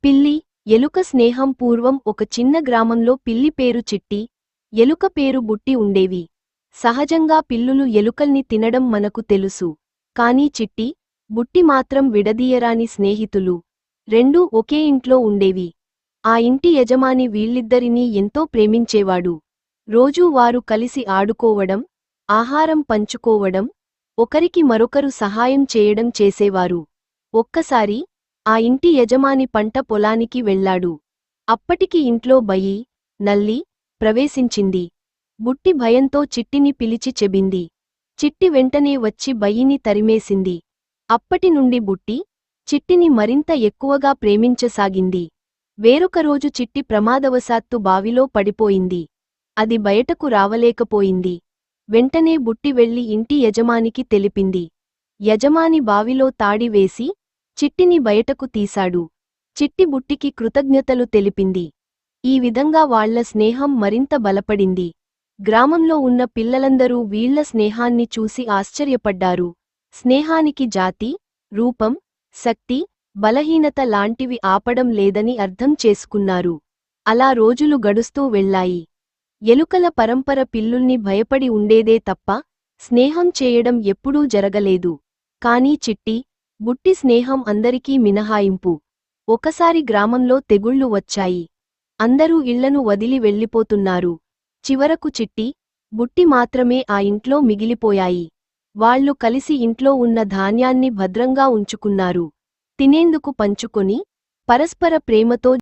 పిల్లి ఎలుక స్నేహం. పూర్వం ఒక చిన్న గ్రామంలో పిల్లి పేరు చిట్టి, ఎలుక పేరు బుట్టి ఉండేవి. సహజంగా పిల్లులు ఎలుకల్ని తినడం మనకు తెలుసు. కానీ చిట్టి, బుట్టి మాత్రం విడదీయరాని స్నేహితులు. రెండూ ఒకే ఇంట్లో ఉండేవి. ఆ ఇంటి యజమాని వీళ్ళిద్దరినీ ఎంతో ప్రేమించేవాడు. రోజూ వారు కలిసి ఆడుకోవడం, ఆహారం పంచుకోవడం, ఒకరికి మరొకరు సహాయం చేయడం చేసేవారు. ఒక్కసారి ఆ ఇంటి యజమాని పంట పొలానికి వెళ్లాడు. అప్పటికి ఇంట్లో బయ్యి, నల్లి ప్రవేశించింది. బుట్టి భయంతో చిట్టిని పిలిచి చెబింది. చిట్టి వెంటనే వచ్చి బయ్యిని తరిమేసింది. అప్పటి నుండి బుట్టి, చిట్టిని మరింత ఎక్కువగా ప్రేమించసాగింది. వేరొక రోజు చిట్టి ప్రమాదవశాత్తు బావిలో పడిపోయింది. అది బయటకు రావలేకపోయింది. వెంటనే బుట్టి వెళ్లి ఇంటి యజమానికి తెలిపింది. యజమాని బావిలో తాడి వేసి చిట్టిని బయటకు తీశాడు. చిట్టి బుట్టికి కృతజ్ఞతలు తెలిపింది. ఈ విధంగా వాళ్ల స్నేహం మరింత బలపడింది. గ్రామంలో ఉన్న పిల్లలందరూ వీళ్ల స్నేహాన్ని చూసి ఆశ్చర్యపడ్డారు. స్నేహానికి జాతి, రూపం, శక్తి, బలహీనత లాంటివి ఆపడం లేదని అర్థం చేసుకున్నారు. అలా రోజులు గడుస్తూ వెళ్లాయి. ఎలుకల పరంపర పిల్లుల్ని భయపడి ఉండేదే తప్ప స్నేహం చేయడం ఎప్పుడూ జరగలేదు. కానీ చిట్టి, బుట్టి స్నేహం అందరికీ మినహాయింపు. ఒకసారి గ్రామంలో తెగుళ్లు వచ్చాయి. అందరూ ఇళ్లను వదిలి వెళ్లిపోతున్నారు. చివరకు చిట్టి, బుట్టి మాత్రమే ఆ ఇంట్లో మిగిలిపోయాయి. వాళ్లు కలిసి ఇంట్లో ఉన్న ధాన్యాన్ని భద్రంగా ఉంచుకున్నారు. తినేందుకు పంచుకొని, పరస్పర ప్రేమతో